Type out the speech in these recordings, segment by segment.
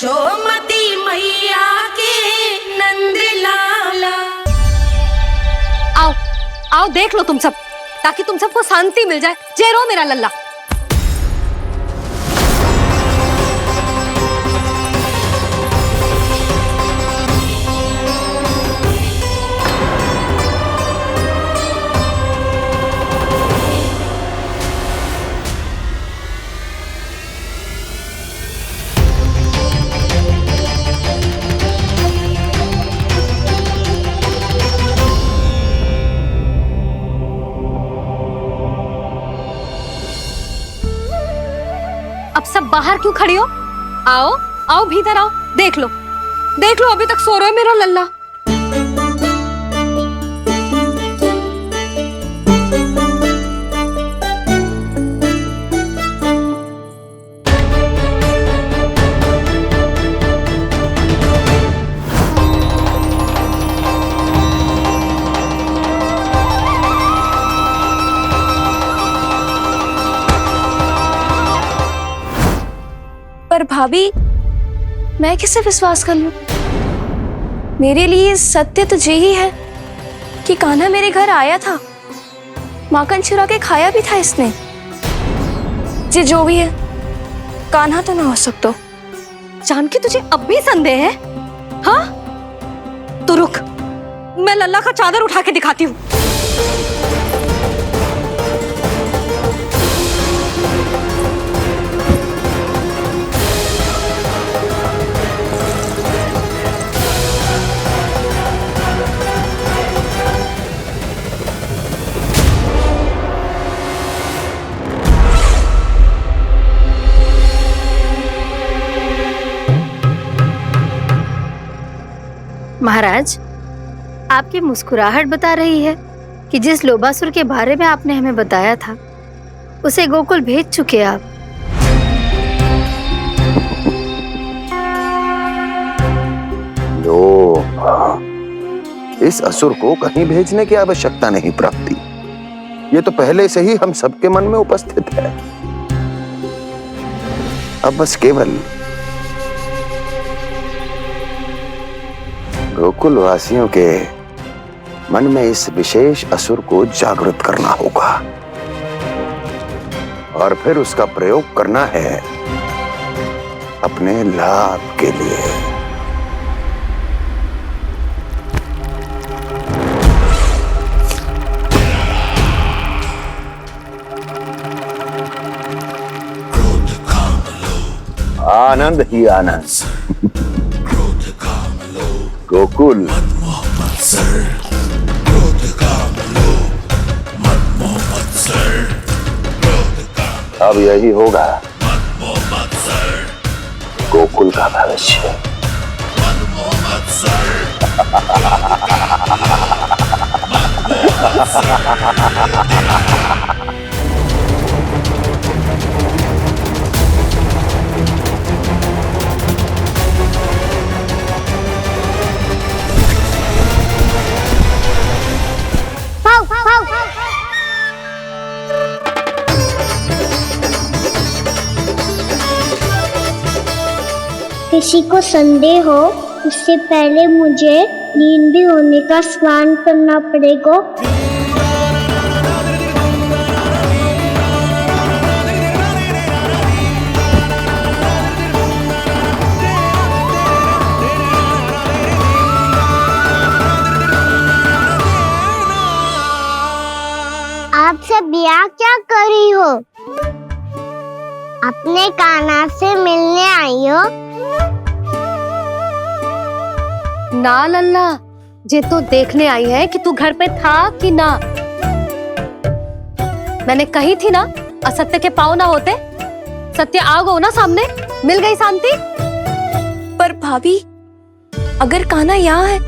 यशोमती मैया के नंद लाला। आओ आओ देख लो तुम सब, ताकि तुम सबको शांति मिल जाए। जय रो मेरा लल्ला। अब सब बाहर क्यों खड़ी हो? आओ आओ भीतर आओ, देख लो अभी तक सो रहा है मेरा लल्ला। पर भाभी, मैं किसे विश्वास कर लूं? मेरे लिए सत्य तो यही है कि कान्हा मेरे घर आया था, माखन चुरा के खाया भी था इसने। जो भी है, कान्हा तो ना हो सकता। जानकी तुझे अब भी संदेह है? हाँ तो रुक, मैं लल्ला का चादर उठा के दिखाती हूँ। महाराज, आपकी मुस्कुराहट बता रही है कि जिस लोभासुर के बारे में आपने हमें बताया था उसे गोकुल भेज चुके आप। इस असुर को कहीं भेजने की आवश्यकता नहीं प्राप्ति। ये तो पहले से ही हम सबके मन में उपस्थित है। अब बस केवल गोकुल वासियों के मन में इस विशेष असुर को जागृत करना होगा और फिर उसका प्रयोग करना है अपने लाभ के लिए। आनंद ही आनंद। गोकुल अब यही होगा गोकुल का भविष्य। किसी को संदेह हो उससे पहले मुझे नींद भी होने का स्नान करना पड़ेगा। आप सब यहाँ क्या कर रही हो? अपने कान्हा से मिलने आई हो? ना लल्ला, जे तो देखने आई है कि तू घर पे था कि ना। मैंने कही थी ना, असत्य के पांव ना होते। सत्य आ गो ना सामने, मिल गई शांति। पर भाभी, अगर कान्हा यहाँ है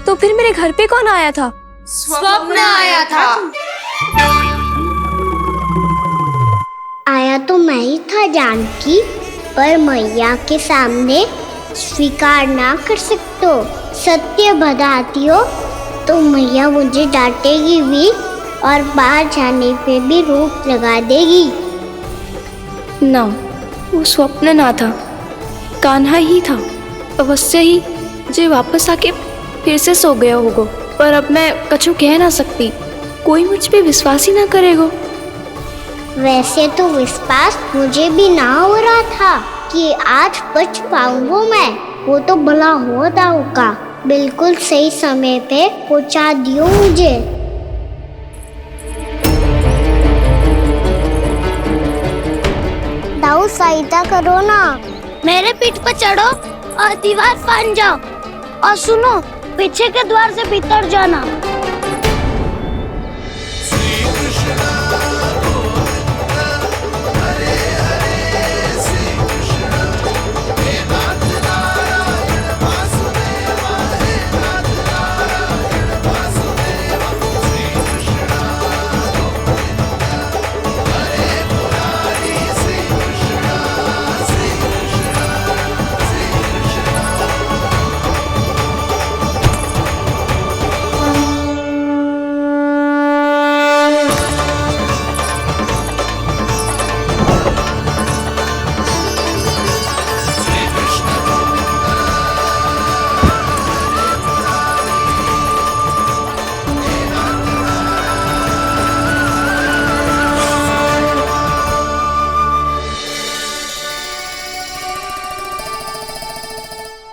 तो फिर मेरे घर पे कौन आया था? स्वप्न आया था। आया तो मैं ही था जानकी, पर मैया के सामने स्वीकार ना कर सकते हो। सत्य बताती हो तो मैया मुझे डांटेगी भी और बाहर जाने पे भी रोक लगा देगी। ना, वो स्वप्न ना था, कान्हा ही था। अवश्य ही मुझे वापस आके फिर से सो गया होगा, पर अब मैं कछु कह ना सकती। कोई मुझ पे विश्वास ही ना करेगा। वैसे तो विश्वास मुझे भी ना हो रहा था कि आज बच पाऊंगा मैं। वो तो भला हो दाऊ का बिल्कुल सही समय पे पहुंचा दियो मुझे। दाऊ सहायता करो ना, मेरे पीठ पर चढ़ो और दीवार फाड़ जाओ, और सुनो पीछे के द्वार से भीतर जाना।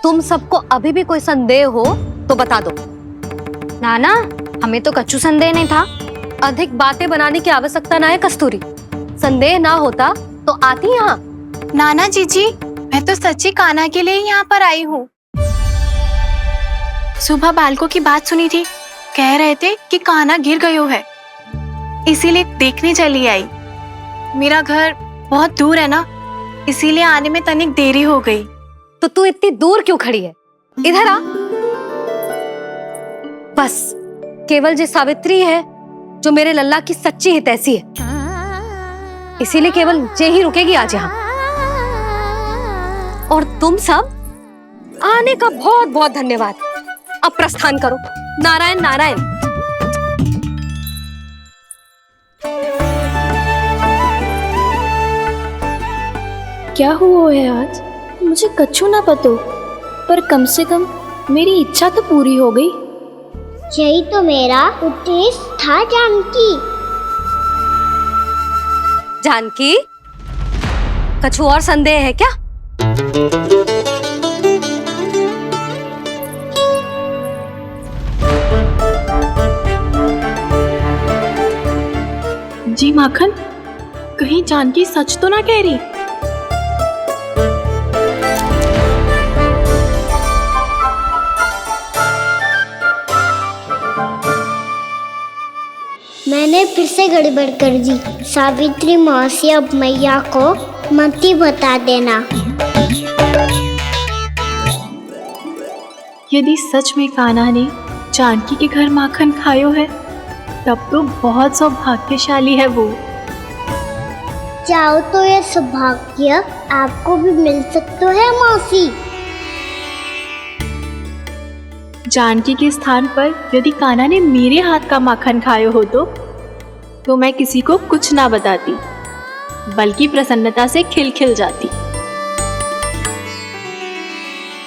तुम सबको अभी भी कोई संदेह हो तो बता दो। नाना, हमें तो कच्चू संदेह नहीं था। अधिक बातें बनाने की आवश्यकता ना है कस्तूरी। संदेह ना होता तो आती यहाँ। नाना जीजी, मैं तो सच्ची कान्हा के लिए यहाँ पर आई हूँ। सुबह बालकों की बात सुनी थी, कह रहे थे कि कान्हा गिर गयो है, इसीलिए देखने चली आई। मेरा घर बहुत दूर है ना, इसीलिए आने में तनिक देरी हो गई। तो तू इतनी दूर क्यों खड़ी है? इधर आ। बस केवल जे सावित्री है जो मेरे लल्ला की सच्ची हितैषी है, इसीलिए केवल जे ही रुकेगी आज यहाँ। और तुम सब आने का बहुत बहुत धन्यवाद। अब प्रस्थान करो। नारायण नारायण। क्या हुआ है आज? मुझे कछु ना पतो, पर कम से कम मेरी इच्छा तो पूरी हो गई। यही तो मेरा उद्देश्य था जानकी। जानकी, कछु और संदेह है क्या? जी माखन, कहीं जानकी सच तो ना कह रही? मैंने फिर से गड़बड़ कर दी। सावित्री मौसी अब मैया को मत ही बता देना। यदि सच में कान्हा ने जानकी के घर माखन खायो है, तब तो बहुत सौभाग्यशाली है वो। चाहो तो ये सौभाग्य आपको भी मिल सकता है मौसी। जानकी के स्थान पर यदि कान्हा ने मेरे हाथ का माखन खायो हो तो मैं किसी को कुछ ना बताती, बल्कि प्रसन्नता से खिलखिल जाती।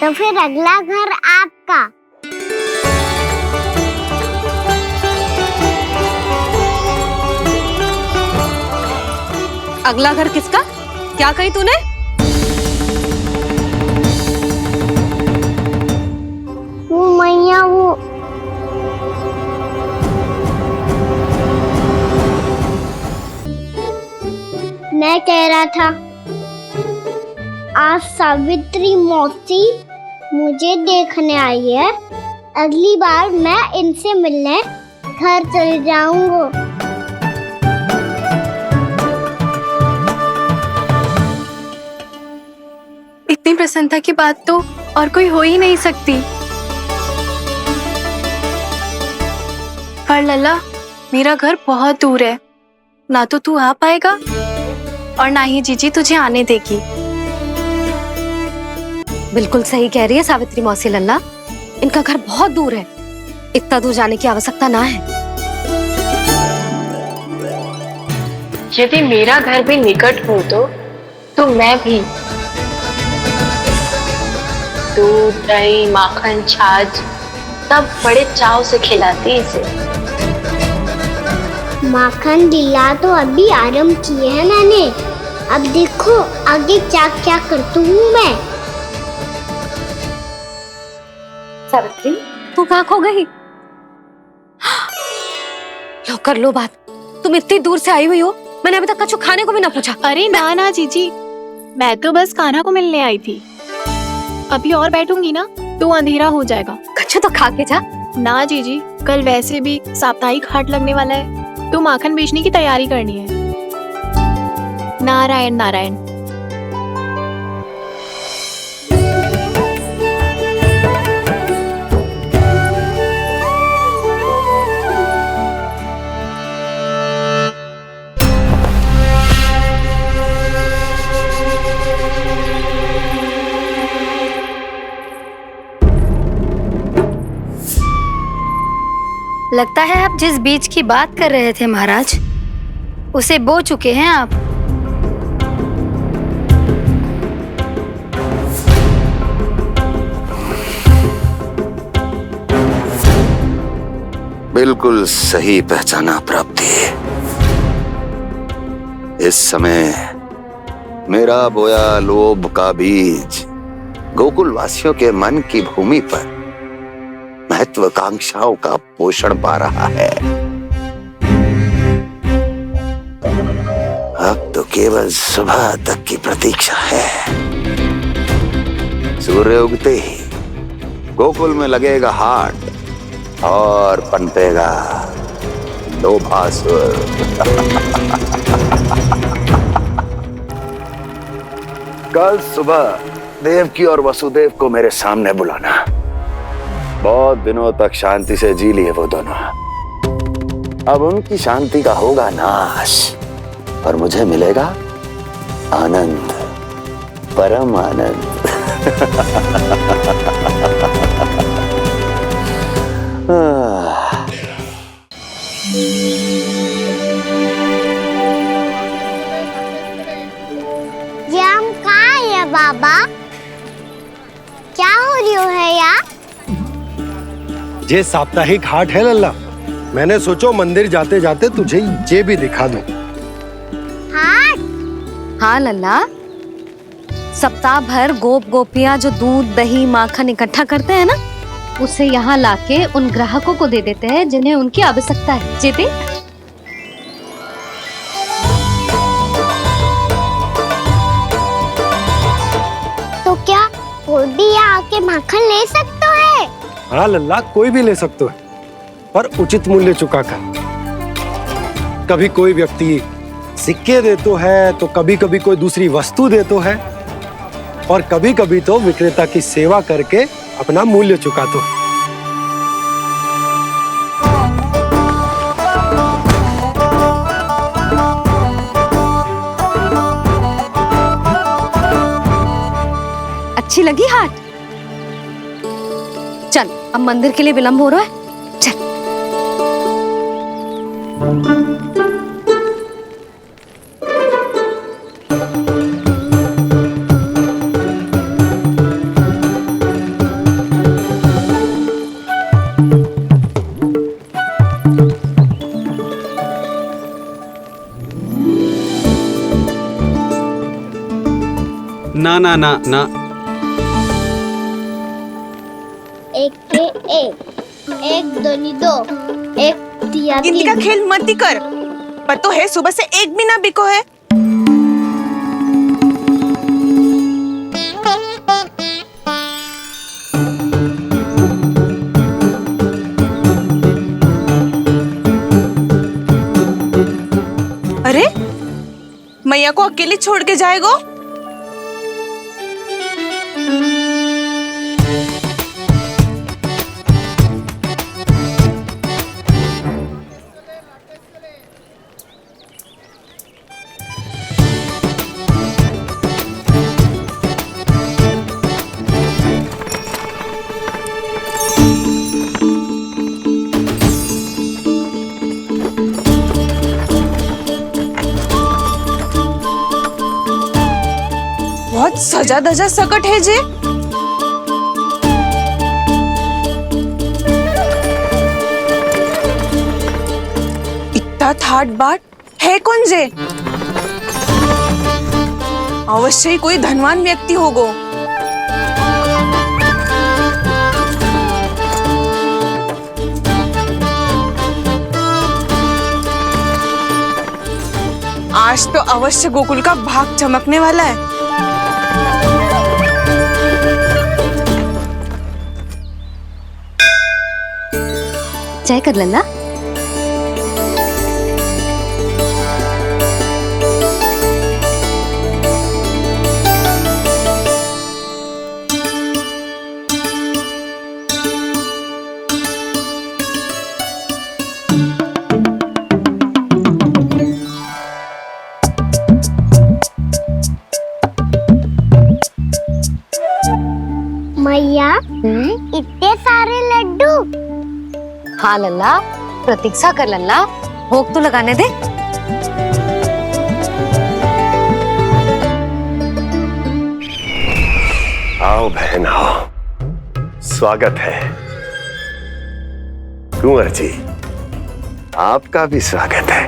तो फिर अगला घर आपका। अगला घर किसका? क्या कही तूने? वो मैया, वो मैं कह रहा था आज सावित्री मौसी मुझे देखने आई है। अगली बार मैं इनसे मिलने घर चले जाऊंगा। इतनी प्रसन्नता की बात तो और कोई हो ही नहीं सकती। पर लल्ला, मेरा घर बहुत दूर है, ना तो तू आ पाएगा और ना ही जीजी तुझे आने देगी। बिल्कुल सही कह रही है सावित्री मौसी लल्ला, इनका घर बहुत दूर है, इतना दूर जाने की आवश्यकता ना है। यदि मेरा घर भी निकट हो तो मैं भी दूध दही माखन छाछ सब बड़े चाव से खिलाती है इसे। माखन लीला तो अभी आरंभ की है मैंने, अब देखो आगे क्या क्या करती हूँ मैं। सावित्री, तू कहाँ खो गई? लो कर लो बात, तुम इतनी दूर से आई हुई हो, मैंने अभी तक कछु खाने को भी ना पूछा। अरे ना ना जीजी, मैं तो बस कान्हा को मिलने आई थी। अभी और बैठूंगी ना तो अंधेरा हो जाएगा। कछु तो खा के जा। ना जीजी, कल वैसे भी साप्ताहिक हाट लगने वाला है तो माखन बेचने की तैयारी करनी है। नारायण नारायण। लगता है आप जिस बीज की बात कर रहे थे महाराज, उसे बो चुके हैं आप। बिल्कुल सही पहचाना प्राप्ति। इस समय मेरा बोया लोभ का बीज गोकुल वासियों के मन की भूमि पर महत्वाकांक्षाओं का पोषण पा रहा है। अब तो केवल सुबह तक की प्रतीक्षा है। सूर्य उगते ही गोकुल में लगेगा हाट और पनपेगा लोभासुर। कल सुबह देवकी और वसुदेव को मेरे सामने बुलाना। बहुत दिनों तक शांति से जी लिए वो दोनों, अब उनकी शांति का होगा नाश और मुझे मिलेगा आनंद, परम आनंद। ये हम कहाँ है बाबा? क्या हो रही है यार? ये साप्ताहिक हाट है लल्ला, मैंने सोचो मंदिर जाते जाते तुझे ये भी दिखा दूं। हाट? हाँ लल्ला, सप्ताह भर गोप गोपियां जो दूध दही माखन इकट्ठा करते हैं ना, उसे यहाँ लाके उन ग्राहकों को दे देते हैं जिन्हें उनकी आवश्यकता है। जेते तो क्या कोई भी यहाँ आके माखन ले सकता है? हाँ लल्ला, कोई भी ले सकते है, पर उचित मूल्य चुकाकर। कभी कोई व्यक्ति सिक्के देतो है तो कभी कभी कोई दूसरी वस्तु देतो है और कभी कभी तो विक्रेता की सेवा करके अपना मूल्य चुकातो है। अच्छी लगी हाट? चल, अब मंदिर के लिए विलंब हो रहा है, चल। ना ना ना ना, एक के एक दोनी दो, एक दिया गिनती का खेल मत ही कर, पतो है सुबह से एक भी ना बिको है। अरे मैया को अकेले छोड़ के जाएगो? बहुत सजा धजा सकट है जे। हठात हाट बाट है कौन जे? अवश्य ही कोई धनवान व्यक्ति होगो। आज तो अवश्य गोकुल का भाग चमकने वाला है। चाय कर लल्ला। मैया इतने सारे लड्डू। हाँ लल्ला, प्रतीक्षा कर लल्ला, भोग तो लगाने दे। आओ बहन आओ, स्वागत है। कुंवर जी, आपका भी स्वागत है।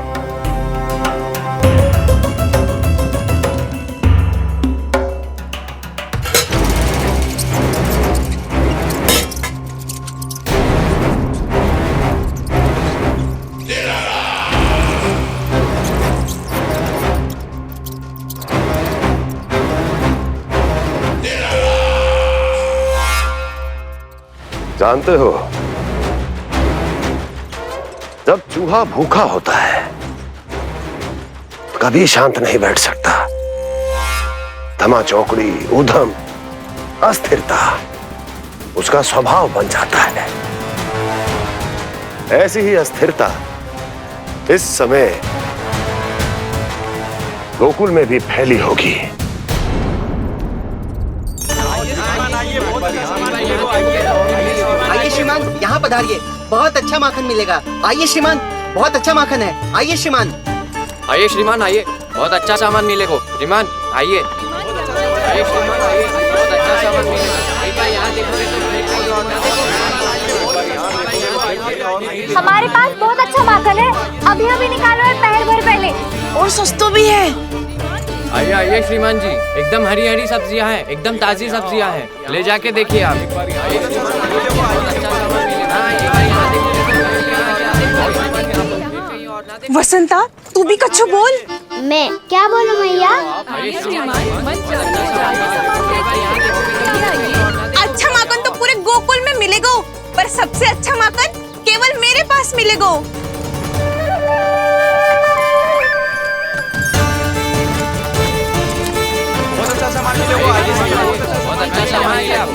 जानते हो, जब चूहा भूखा होता है कभी शांत नहीं बैठ सकता। धमा चौकड़ी, उधम, अस्थिरता उसका स्वभाव बन जाता है। ऐसी ही अस्थिरता इस समय गोकुल में भी फैली होगी। आइए श्रीमान, यहाँ पधारिए, बहुत अच्छा माखन मिलेगा। आइए श्रीमान, बहुत अच्छा माखन है। आइए श्रीमान। आइए श्रीमान, आइए, बहुत अच्छा सामान मिलेगा। श्रीमान आइए, आइए श्रीमान, आइए, बहुत अच्छा सामान मिलेगा। यहाँ हमारे पास बहुत अच्छा माखन है, अभी अभी निकालो है, पहर भर पहले, और सस्ता भी है। आइए आइए श्रीमान जी, एकदम हरी हरी सब्जियां हैं, एकदम ताजी सब्जियां हैं, ले जाके देखिए आप। वसंता, तू भी कच्छु बोल। मैं क्या बोलूं मैया? अच्छा माखन तो पूरे गोकुल में मिलेगा, पर सबसे अच्छा माखन केवल मेरे पास मिलेगा। बहुत अच्छा सामान है आप।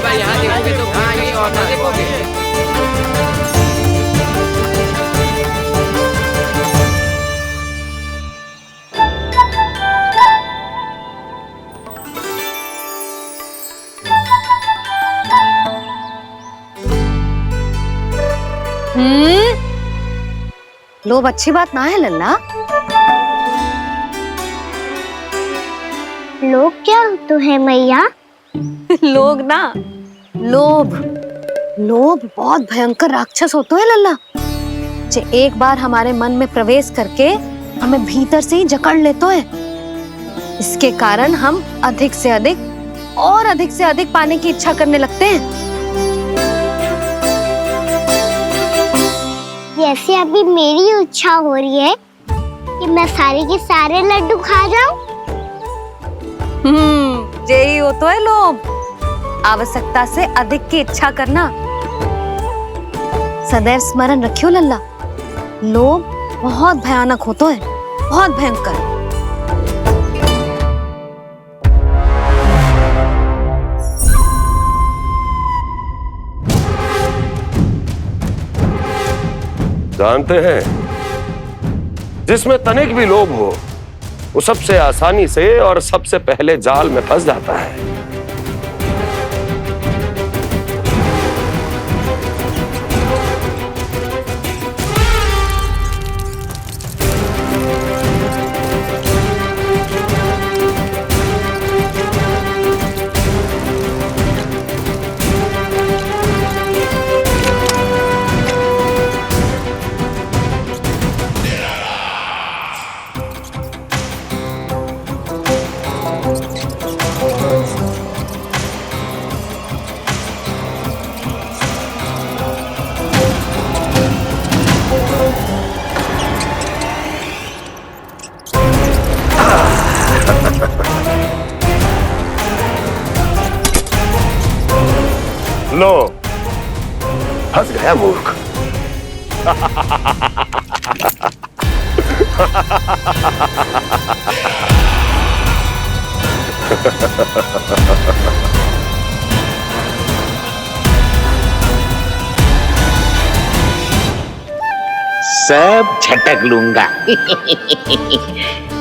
यहाँ देखोगे तो कहीं और ना देखोगे। लोभ अच्छी बात ना है लल्ला। लोग क्या तो है मैया? लोग ना, लोभ। लोभ बहुत भयंकर राक्षस होता है लल्ला, जो एक बार हमारे मन में प्रवेश करके हमें भीतर से ही जकड़ लेता है। इसके कारण हम अधिक से अधिक और अधिक से अधिक पाने की इच्छा करने लगते हैं। जैसे अभी मेरी इच्छा हो रही है कि मैं सारे के सारे लड्डू खा जाऊं। यही हो तो है लोभ, आवश्यकता से अधिक की इच्छा करना। सदैव स्मरण रखियो लल्ला, लोभ बहुत भयानक होता है, बहुत भयंकर। जानते हैं, जिसमें तनिक भी लोभ हो वो सबसे आसानी से और सबसे पहले जाल में फंस जाता है। लो, फंस गया मूर्ख। सब झटक लूंगा।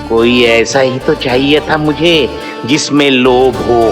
कोई ऐसा ही तो चाहिए था मुझे जिसमें लोभ हो।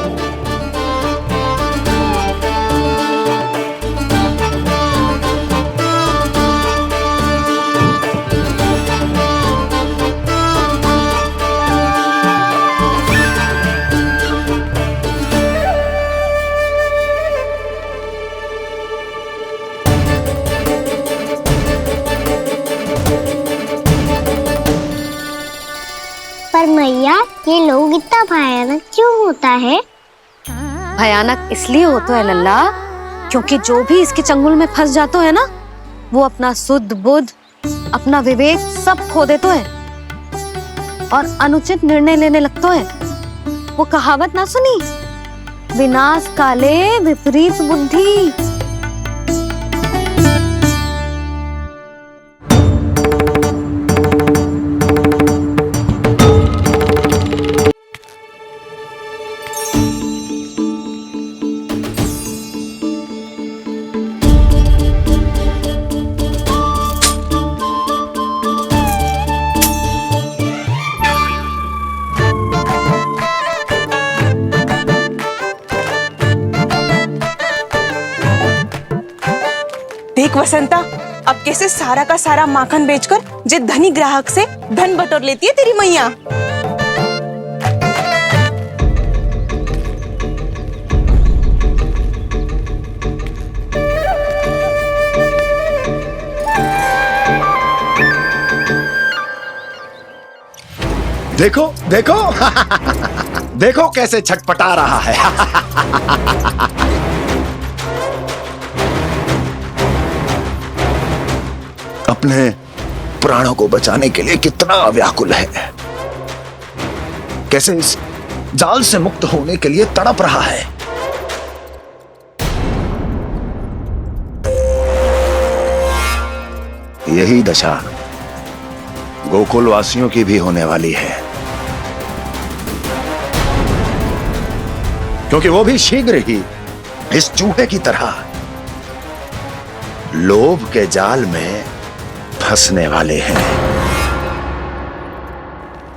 पर मैया, ये लोग इतना भयानक क्यों होता है? भयानक इसलिए होता है लल्ला, क्योंकि जो भी इसके चंगुल में फंस जाता है ना, वो अपना शुद्ध बुद्ध, अपना विवेक सब खो देता है और अनुचित निर्णय लेने लगता है। वो कहावत ना सुनी, विनाश काले विपरीत बुद्धि। देख वसंता, अब कैसे सारा का सारा माखन बेचकर जे धनी ग्राहक से धन बटोर लेती है तेरी मैया। देखो देखो देखो कैसे छटपटा रहा है। अपने प्राणों को बचाने के लिए कितना व्याकुल है, कैसे इस जाल से मुक्त होने के लिए तड़प रहा है। यही दशा गोकुल वासियों की भी होने वाली है, क्योंकि वो भी शीघ्र ही इस चूहे की तरह लोभ के जाल में फंसने वाले हैं।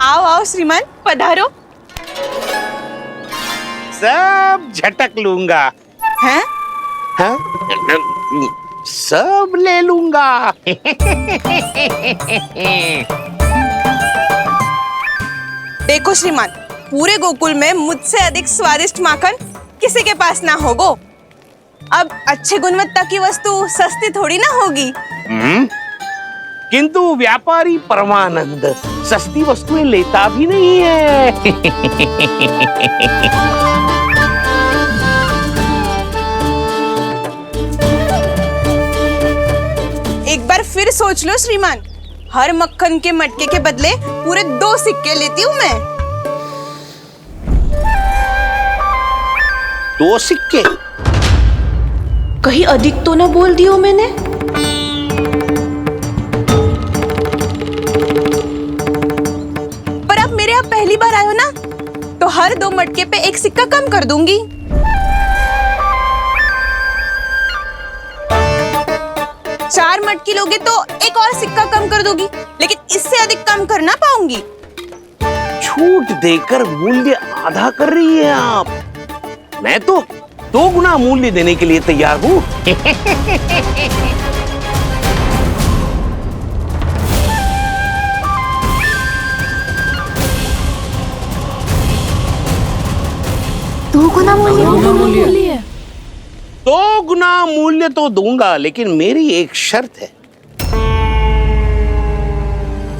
आओ आओ श्रीमान, पधारो। सब झटक लूंगा। हैं? हाँ? सब ले लूंगा। देखो श्रीमान, पूरे गोकुल में मुझसे अधिक स्वादिष्ट माखन किसी के पास ना होगो। अब अच्छे गुणवत्ता की वस्तु सस्ती थोड़ी ना होगी। किंतु व्यापारी परमानंद सस्ती वस्तुएं लेता भी नहीं है। एक बार फिर सोच लो श्रीमान, हर मक्खन के मटके के बदले पूरे 2 सिक्के लेती हूँ मैं। 2 सिक्के? कहीं अधिक तो ना बोल दियो मैंने? पर अब मेरे यहाँ पहली बार आयो ना, तो हर 2 मटके पे 1 सिक्का कम कर दूंगी। चार मटकी लोगे तो 1 और सिक्का कम कर दूंगी, लेकिन इससे अधिक कम कर ना पाऊंगी। छूट देकर मूल्य आधा कर रही है आप। मैं तो 2 गुना मूल्य देने के लिए तैयार हूँ। दो गुना मूल्य? 2 गुना मूल्य तो दूंगा, लेकिन मेरी एक शर्त है।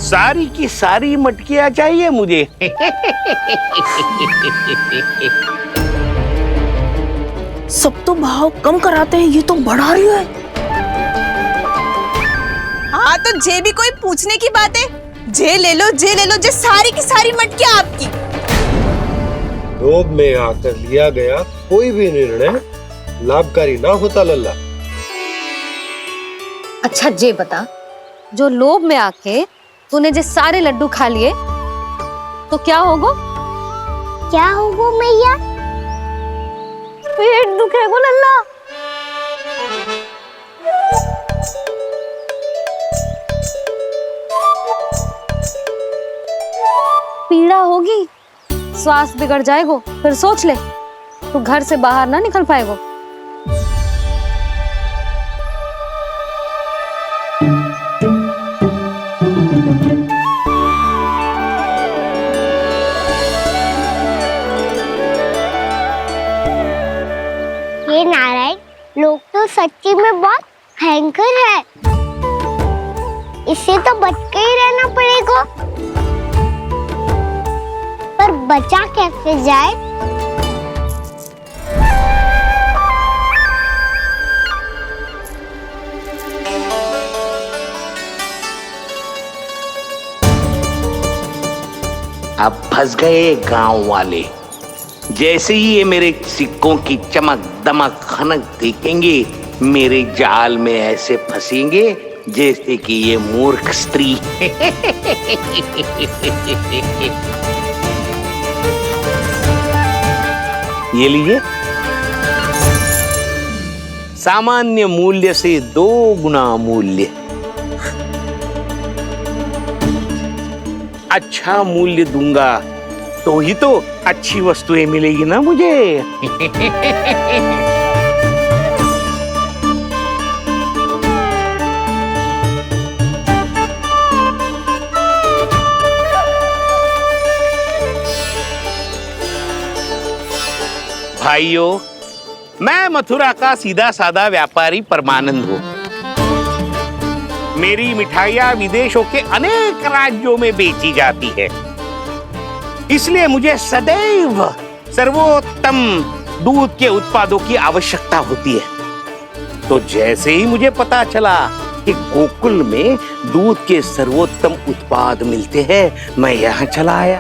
सारी की सारी मटकियां चाहिए मुझे। सब तो भाव कम कराते हैं, ये तो बढ़ा रही है। हाँ तो जे भी कोई पूछने की बात है, जे ले लो, जे सारी की सारी मटकियां आपकी। लोभ में आकर लिया गया कोई भी निर्णय लाभकारी ना होता लल्ला। अच्छा जे बता, जो लोभ में आके तूने जे सारे लड्डू खा लिए तो क्या होगो? क्या होगो मैया? पेट दुखेगो लल्ला। पीड़ा होगी, स्वास्थ्य बिगड़ जाएगो, फिर सोच ले तू घर से बाहर ना निकल पाएगो। ये नारायण लोग तो सच्ची में बहुत भयंकर है, इससे तो बच के ही रहना पड़ेगा। पर बचा कैसे जाए? अब फंस गए गांव वाले। जैसे ही ये मेरे सिक्कों की चमक दमक खनक देखेंगे, मेरे जाल में ऐसे फंसेंगे जैसे कि ये मूर्ख स्त्री। ये लीजिए, सामान्य मूल्य से 2 गुना मूल्य। अच्छा मूल्य दूंगा तो ही तो अच्छी वस्तुएं मिलेगी ना मुझे। भाइयों, मैं मथुरा का सीधा साधा व्यापारी परमानंद हूँ। मेरी मिठाइयाँ विदेशों के अनेक राज्यों में बेची जाती है, इसलिए मुझे सदैव सर्वोत्तम दूध के उत्पादों की आवश्यकता होती है। तो जैसे ही मुझे पता चला कि गोकुल में दूध के सर्वोत्तम उत्पाद मिलते हैं, मैं यहाँ चला आया।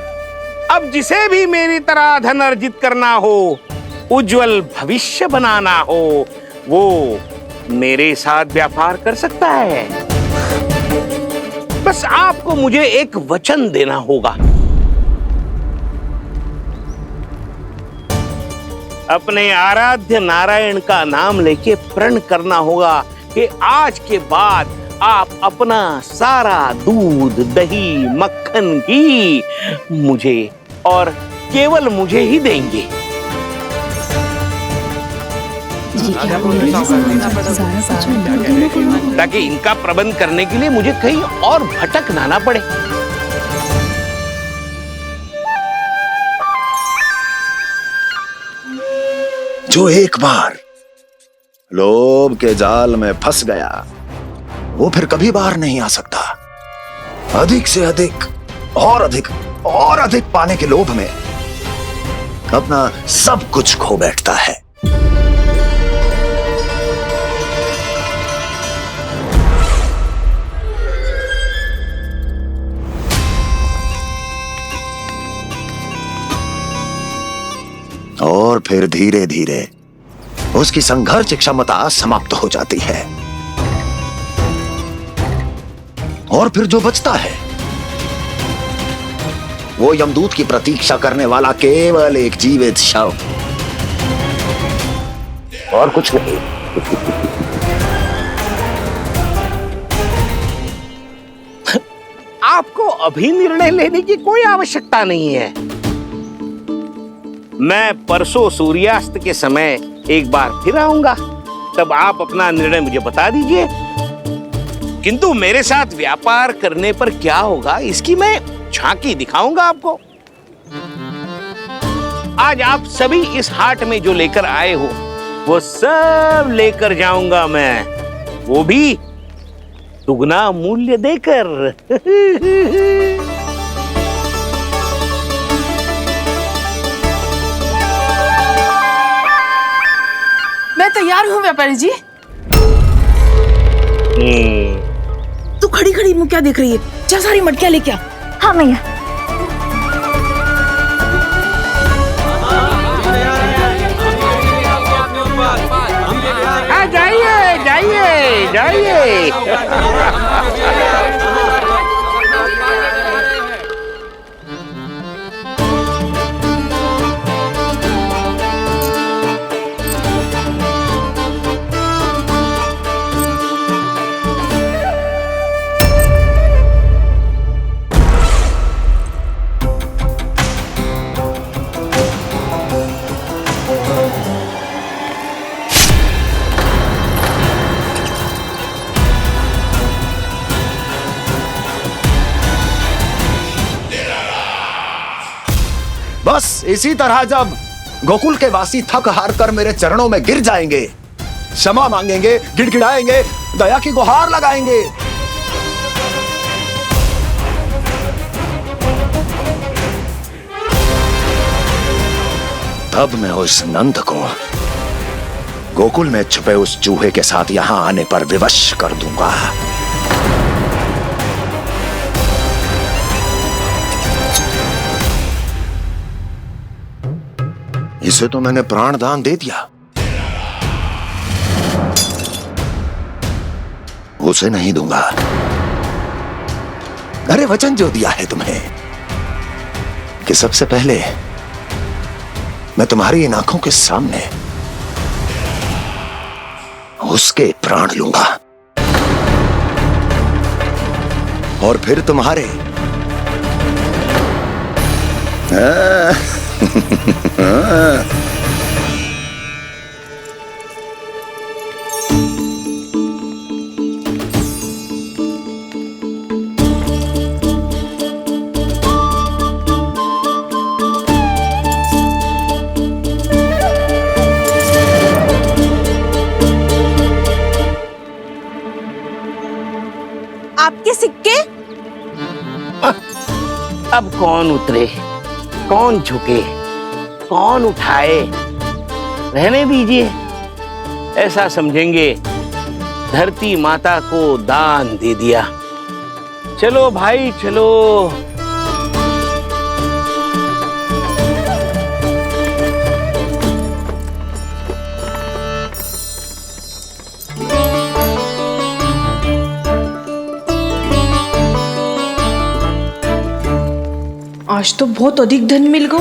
अब जिसे भी मेरी तरह धन अर्जित करना हो, उज्जवल भविष्य बनाना हो, वो मेरे साथ व्यापार कर सकता है। बस आपको मुझे एक वचन देना होगा। अपने आराध्य नारायण का नाम लेके प्रण करना होगा कि आज के बाद आप अपना सारा दूध, दही, मक्खन, घी मुझे और केवल मुझे ही देंगे। ताकि इनका प्रबंध करने के लिए मुझे कहीं और भटकना ना पड़े। जो एक बार लोभ के जाल में फंस गया, वो फिर कभी बाहर नहीं आ सकता। अधिक से अधिक और अधिक और अधिक पाने के लोभ में अपना सब कुछ खो बैठता है। और फिर धीरे धीरे उसकी संघर्ष क्षमता समाप्त हो जाती है, और फिर जो बचता है वो यमदूत की प्रतीक्षा करने वाला केवल एक जीवित शव, और कुछ नहीं। आपको अभी निर्णय लेने की कोई आवश्यकता नहीं है। मैं परसों सूर्यास्त के समय एक बार फिर आऊंगा, तब आप अपना निर्णय मुझे बता दीजिए। किंतु मेरे साथ व्यापार करने पर क्या होगा, इसकी मैं झांकी दिखाऊंगा आपको। आज आप सभी इस हाट में जो लेकर आए हो, वो सब लेकर जाऊंगा मैं, वो भी दुगना मूल्य देकर। मैं तैयार हूँ व्यापारी जी। तू खड़ी खड़ी मुँह क्या देख रही है? जा सारी मटकियाँ लेके आ। हाँ मैया। बस इसी तरह जब गोकुल के वासी थक हार कर मेरे चरणों में गिर जाएंगे, क्षमा मांगेंगे, गिड़गिड़ाएंगे, दया की गुहार लगाएंगे, तब मैं उस नंद को गोकुल में छुपे उस चूहे के साथ यहां आने पर विवश कर दूंगा। इसे तो मैंने प्राण दान दे दिया, उसे नहीं दूंगा। अरे वचन जो दिया है तुम्हें कि सबसे पहले मैं तुम्हारी इन आंखों के सामने उसके प्राण लूंगा और फिर तुम्हारे आपके सिक्के? अब कौन उतरे, कौन झुके, कौन उठाए, रहने दीजिए। ऐसा समझेंगे धरती माता को दान दे दिया। चलो भाई चलो। आज तो बहुत अधिक धन मिल गो।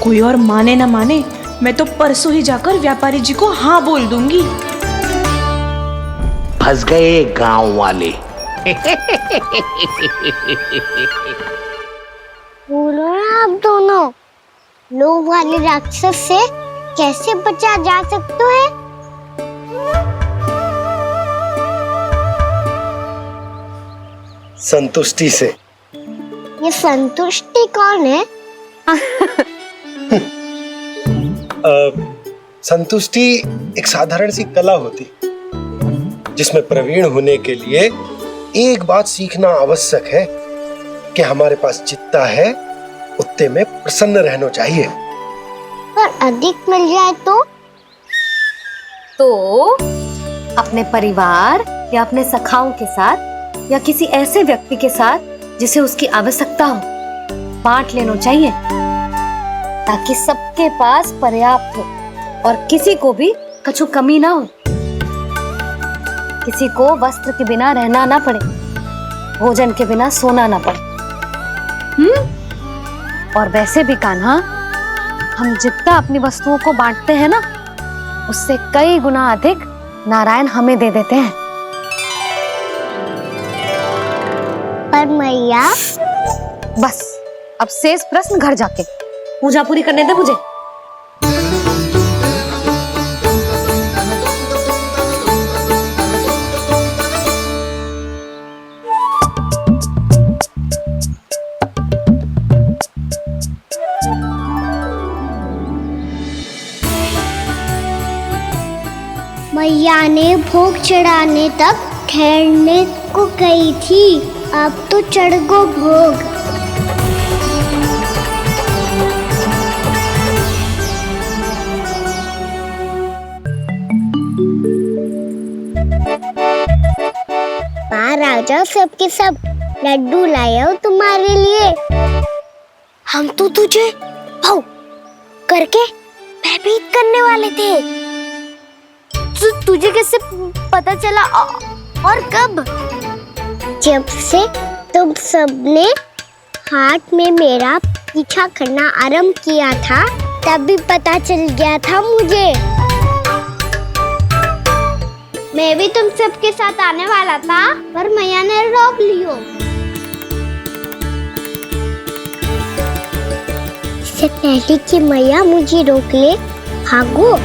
कोई और माने ना माने, मैं तो परसों ही जाकर व्यापारी जी को हाँ बोल दूंगी। फंस गए गांव वाले। बोलो ना आप दोनों, लोभ वाले राक्षस से कैसे बचा जा सकता है? संतुष्टि से। ये संतुष्टि कौन है? संतुष्टि एक साधारण सी कला होती जिसमें प्रवीण होने के लिए एक बात सीखना आवश्यक है कि हमारे पास जितना है उतने में प्रसन्न रहना चाहिए। पर अधिक मिल जाए तो अपने परिवार या अपने सखाओं के साथ या किसी ऐसे व्यक्ति के साथ जिसे उसकी आवश्यकता हो बांट लेना चाहिए, ताकि सबके पास पर्याप्त हो और किसी को भी कछु कमी ना हो, किसी को वस्त्र के बिना रहना ना पड़े, भोजन के बिना सोना ना पड़े। और वैसे भी कान्हा, हम जितना अपनी वस्तुओं को बांटते हैं ना, उससे कई गुना अधिक नारायण हमें दे देते हैं। पर मैया, बस अब शेष प्रश्न घर जाके पूजा पूरी करने दे मुझे। मैया ने भोग चढ़ाने तक ठहरने को कही थी, अब तो चढ़ गो भोग। राजा सबके सब लड्डू लाया हो तुम्हारे लिए। हम तो तुझे भाव करके भयभीत करने वाले थे। तुझे कैसे पता चला और कब? जब से तुम सबने हाथ में मेरा पीछा करना आरंभ किया था, तभी पता चल गया था मुझे। मैं भी तुम सबके साथ आने वाला था, पर मैया ने रोक लियो। इससे पहले कि मैया मुझे रोक ले, भागो।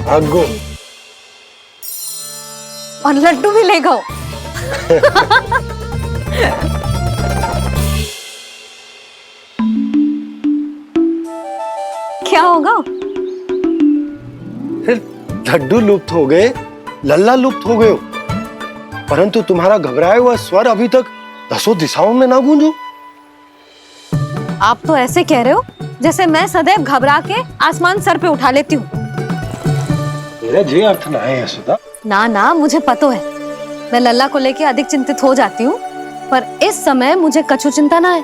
भागो और लड्डू भी ले गो। क्या होगा? फिर लड्डू लुप्त हो गए, लल्ला लुप्त हो गए, परंतु तुम्हारा घबराया हुआ स्वर अभी तक 10 दिशाओं में ना गूंजो। आप तो ऐसे कह रहे हो जैसे मैं सदैव घबरा के आसमान सर पे उठा लेती हूँ। मेरा जे अर्थ ना है यशोदा। ना ना, मुझे पता है, मैं लल्ला को लेके अधिक चिंतित हो जाती हूँ, पर इस समय मुझे कछु चिंता ना है,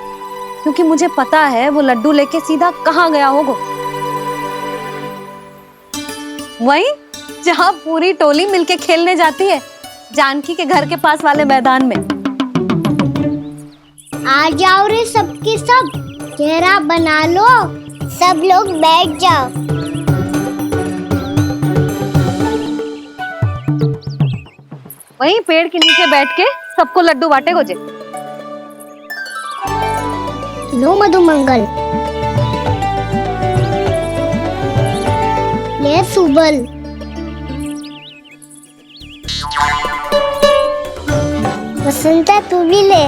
क्योंकि मुझे पता है वो लड्डू लेके सीधा कहाँ गया होगा। वहीं जहाँ पूरी टोली मिलके खेलने जाती है, जानकी के घर के पास वाले मैदान में। आ जाओ रे सबके सब, घेरा बना लो, सब लोग बैठ जाओ। वहीं पेड़ के नीचे बैठ के सबको लड्डू बांटे गोजे। लो मधुमंगल, ले सुबल, वसंता तू भी ले।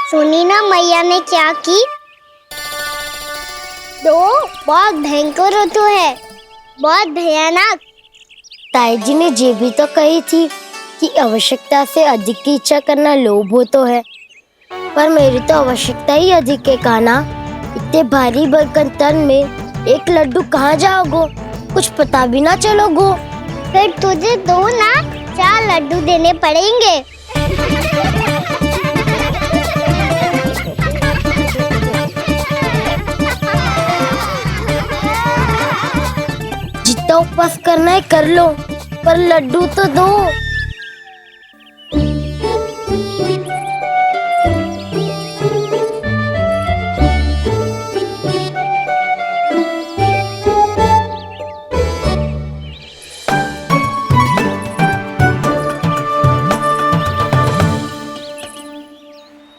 सुनी ना मैया ने क्या की? तो बहुत भयंकर ऋतु है, बहुत भयानक। ताई जी ने ये भी तो कही थी कि आवश्यकता से अधिक की इच्छा करना लोभ हो तो है, पर मेरी तो आवश्यकता ही अधिक है कान्हा। इतने भारी भरकम तन में एक लड्डू कहाँ जाओगो, कुछ पता भी ना चलोगो। फिर तुझे 2 ना 4 लड्डू देने पड़ेंगे। जितना उपवास करना है कर लो, पर लड्डू तो दो।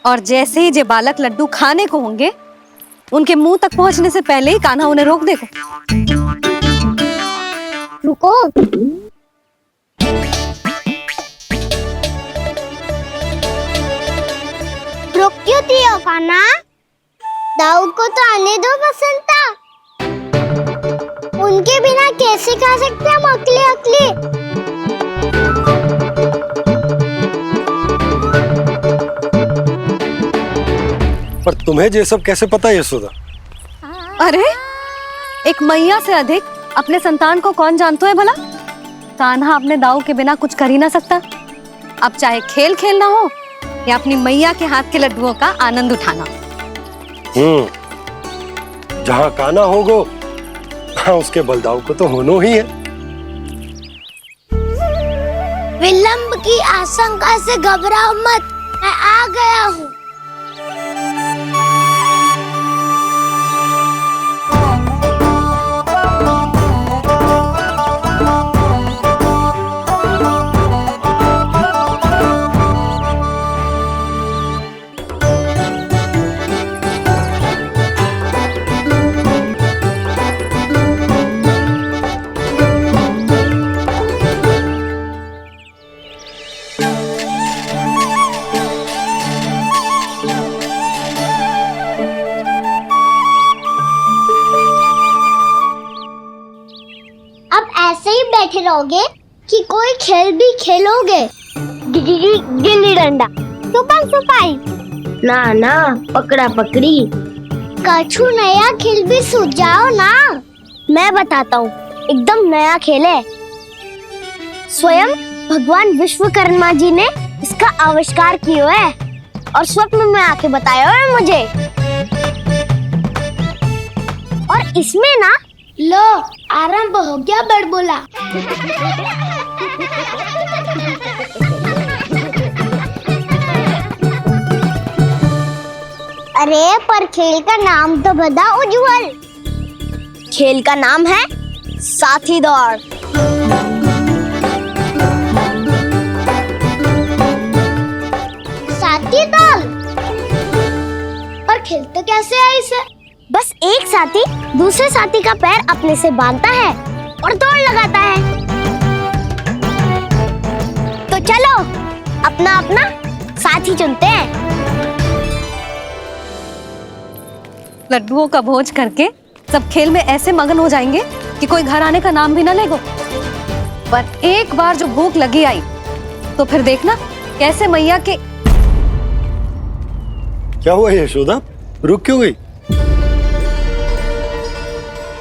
और जैसे ही जे बालक लड्डू खाने को होंगे, उनके मुंह तक पहुंचने से पहले ही कान्हा उन्हें रोक देगा। रुको, रुक क्यों दियो कान्हा? दाऊ को तो आने दो बसंता। उनके बिना कैसे खा सकते हम अकेले अकेले? पर तुम्हें ये सब कैसे पता यशोदा? अरे, एक मैया से अधिक अपने संतान को कौन जानता है भला? कान्हा अपने दाऊ के बिना कुछ कर ही ना सकता। अब चाहे खेल खेलना हो या अपनी मैया के हाथ के लड्डुओं का आनंद उठाना। जहाँ कान्हा होगो, हाँ उसके बलदाऊ को तो होनो ही है। विलंब की आशंका से घबराओ मत, मैं आ गया हूँ। अब ऐसे ही बैठे रहोगे कि कोई खेल भी खेलोगे? गिल्ली डंडा, छुपन छुपाई, ना पकड़ा पकड़ी, कछु नया खेल भी सुझाओ ना। मैं बताता हूँ, एकदम नया खेल है। स्वयं भगवान विश्वकर्मा जी ने इसका आविष्कार किया है और स्वप्न में आके बताया है मुझे। और इसमें ना, लो आरंभ हो गया बड़बोला। अरे पर खेल का नाम तो बता उज्जवल। खेल का नाम है साथी दौड़। साथी दौड़? और खेलते कैसे है इसे? बस एक साथी दूसरे साथी का पैर अपने से बांधता है और दौड़ लगाता है। तो चलो अपना अपना साथी चुनते हैं। लड्डुओं का भोज करके सब खेल में ऐसे मगन हो जाएंगे कि कोई घर आने का नाम भी ना लेगो। पर एक बार जो भूख लगी आई तो फिर देखना कैसे मैया के। क्या हुआ यशोदा, रुक क्यों गई?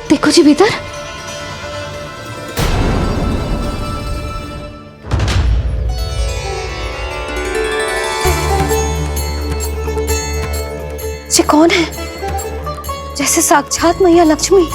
देखो जी भीतर। ये कौन है? जैसे साक्षात मैया लक्ष्मी।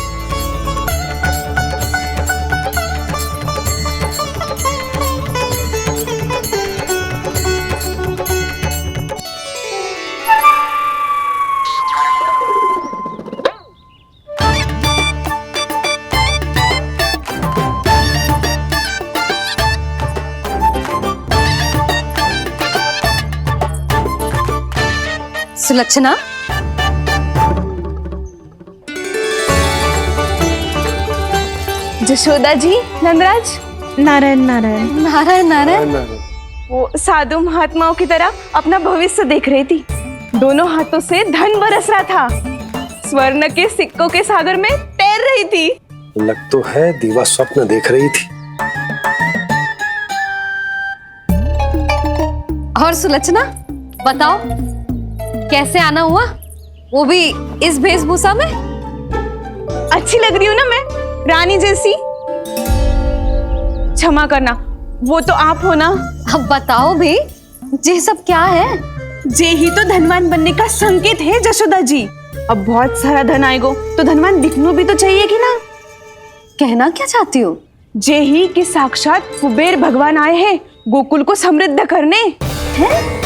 सुलक्षणा, जशोदा जी, नंदराज, नारायण नारायण नारायण नारायण। वो साधु महात्माओं की तरह अपना भविष्य देख रही थी। दोनों हाथों से धन बरस रहा था। स्वर्ण के सिक्कों के सागर में तैर रही थी। लग तो है दीवा स्वप्न देख रही थी। और सुलक्षणा बताओ, कैसे आना हुआ, वो भी इस वेशभूषा में? अच्छी लग रही हूँ ना मैं, रानी जैसी? क्षमा करना, वो तो आप हो ना। अब बताओ भी, ये सब क्या है? जे ही तो धनवान बनने का संकेत है जशोदा जी। अब बहुत सारा धन आएगो तो धनवान दिखना भी तो चाहिए कि ना। कहना क्या चाहती हो? जे ही कि साक्षात कुबेर भगवान आए हैं गोकुल को समृद्ध करने। हैं?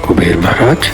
कुबेर महाराज?